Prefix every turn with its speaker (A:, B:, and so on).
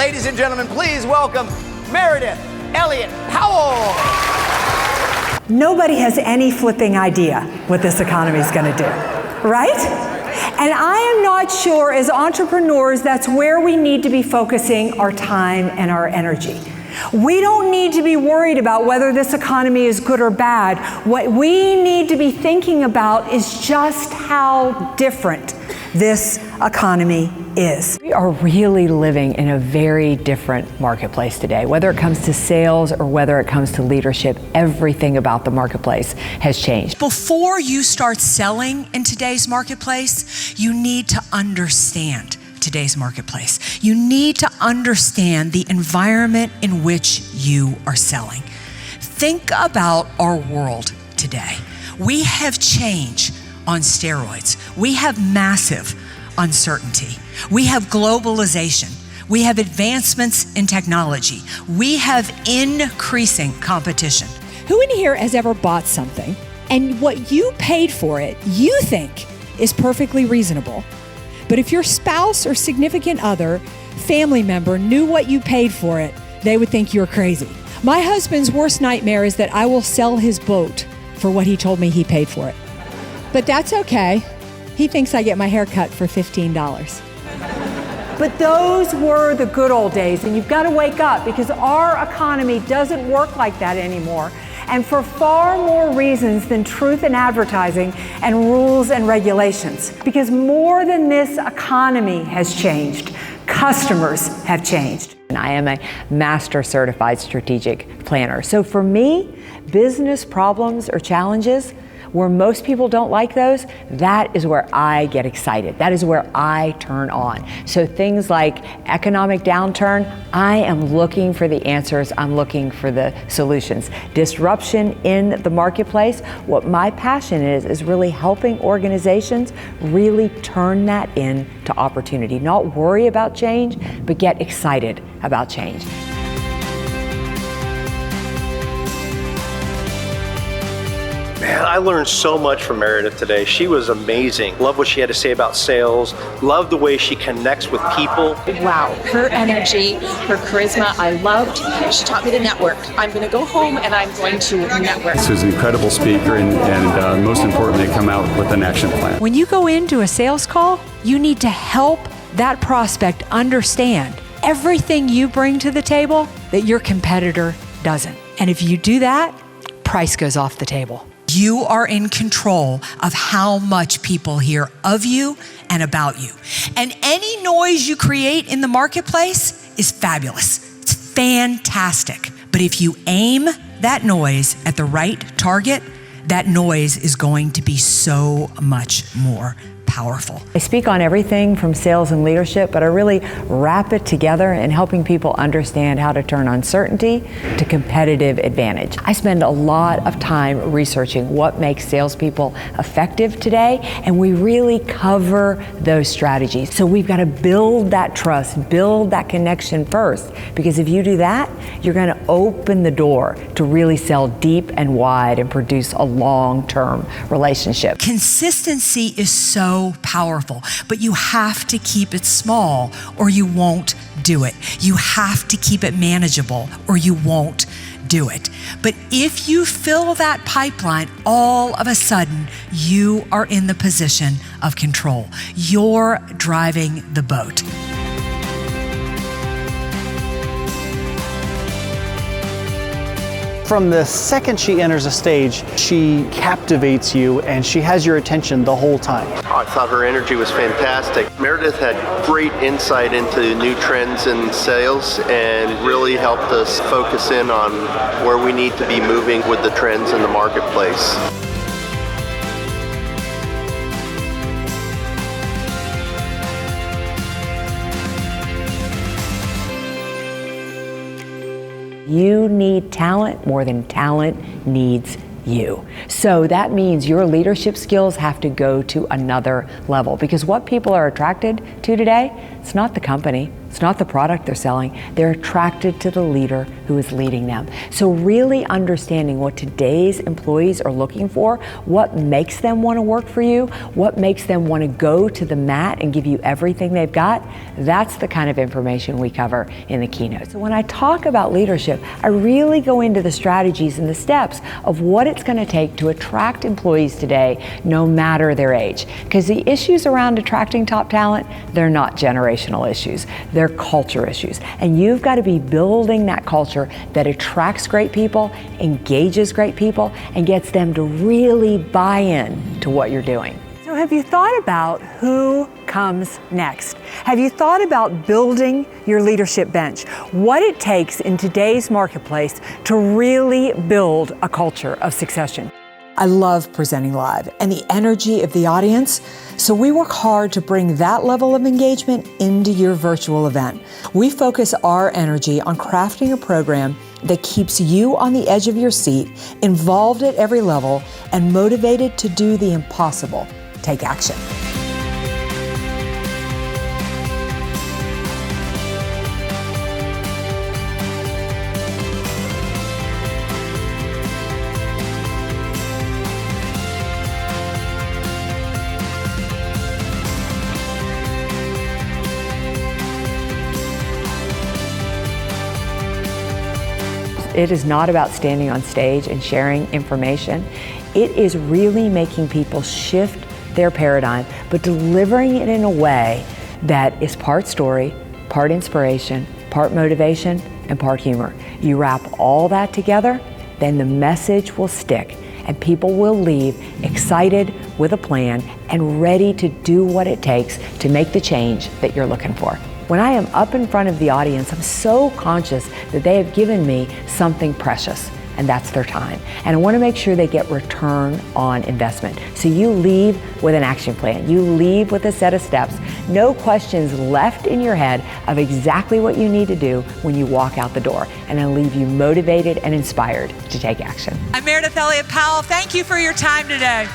A: Ladies and gentlemen, please welcome Meridith Elliott Powell.
B: Nobody has any flipping idea what this economy is going to do, right? And I am not sure as entrepreneurs that's where we need to be focusing our time and our energy. We don't need to be worried about whether this economy is good or bad. What we need to be thinking about is just how different this economy is.
C: We are really living in a very different marketplace today. Whether it comes to sales or whether it comes to leadership, everything about the marketplace has changed.
D: Before you start selling in today's marketplace, you need to understand today's marketplace. You need to understand the environment in which you are selling. Think about our world today. We have change on steroids. We have massive uncertainty. We have globalization. We have advancements in technology. We have increasing competition.
E: Who in here has ever bought something and what you paid for it, you think is perfectly reasonable? But if your spouse or significant other, family member knew what you paid for it, they would think you're crazy. My husband's worst nightmare is that I will sell his boat for what he told me he paid for it. But that's okay. He thinks I get my hair cut for $15.
B: But those were the good old days, and you've got to wake up because our economy doesn't work like that anymore. And for far more reasons than truth in advertising and rules and regulations. Because more than this economy has changed, customers have changed.
C: And I am a master certified strategic planner. So for me, business problems or challenges, where most people don't like those, that is where I get excited. That is where I turn on. So things like economic downturn, I am looking for the answers. I'm looking for the solutions. Disruption in the marketplace, what my passion is really helping organizations really turn that into opportunity. Not worry about change, but get excited about change.
F: Man, I learned so much from Meridith today. She was amazing. Love what she had to say about sales. Love the way she connects with people.
G: Wow, her energy, her charisma, I loved. She taught me to network. I'm going to go home and I'm going to network.
H: This is an incredible speaker and most importantly, come out with an action plan.
C: When you go into a sales call, you need to help that prospect understand everything you bring to the table that your competitor doesn't. And if you do that, price goes off the table.
D: You are in control of how much people hear of you and about you. And any noise you create in the marketplace is fabulous. It's fantastic. But if you aim that noise at the right target, that noise is going to be so much more powerful.
C: I speak on everything from sales and leadership, but I really wrap it together in helping people understand how to turn uncertainty to competitive advantage. I spend a lot of time researching what makes salespeople effective today, and we really cover those strategies. So we've got to build that trust, build that connection first, because if you do that, you're going to open the door to really sell deep and wide and produce a long-term relationship.
D: Consistency is so powerful, but you have to keep it small or you won't do it. You have to keep it manageable or you won't do it. But if you fill that pipeline, all of a sudden you are in the position of control. You're driving the boat.
I: From the second she enters a stage, she captivates you and she has your attention the whole time.
F: I thought her energy was fantastic. Meridith had great insight into new trends in sales and really helped us focus in on where we need to be moving with the trends in the marketplace.
C: You need talent more than talent needs you. So that means your leadership skills have to go to another level, because what people are attracted to today, it's not the company, It's not the product they're selling. They're attracted to the leader who is leading them. So really understanding what today's employees are looking for, what makes them want to work for you, what makes them want to go to the mat and give you everything they've got, that's the kind of information we cover in the keynote. So when I talk about leadership, I really go into the strategies and the steps of what it's going to take to attract employees today, no matter their age. Because the issues around attracting top talent, they're not generational issues. They're culture issues. And you've got to be building that culture that attracts great people, engages great people, and gets them to really buy in to what you're doing.
B: So have you thought about who comes next? Have you thought about building your leadership bench? What it takes in today's marketplace to really build a culture of succession? I love presenting live and the energy of the audience, so we work hard to bring that level of engagement into your virtual event. We focus our energy on crafting a program that keeps you on the edge of your seat, involved at every level, and motivated to do the impossible. Take action.
C: It is not about standing on stage and sharing information. It is really making people shift their paradigm, but delivering it in a way that is part story, part inspiration, part motivation, and part humor. You wrap all that together, then the message will stick, and people will leave excited with a plan and ready to do what it takes to make the change that you're looking for. When I am up in front of the audience, I'm so conscious that they have given me something precious, and that's their time. And I want to make sure they get return on investment. So you leave with an action plan. You leave with a set of steps. No questions left in your head of exactly what you need to do when you walk out the door. And I leave you motivated and inspired to take action.
D: I'm Meridith Elliott Powell. Thank you for your time today.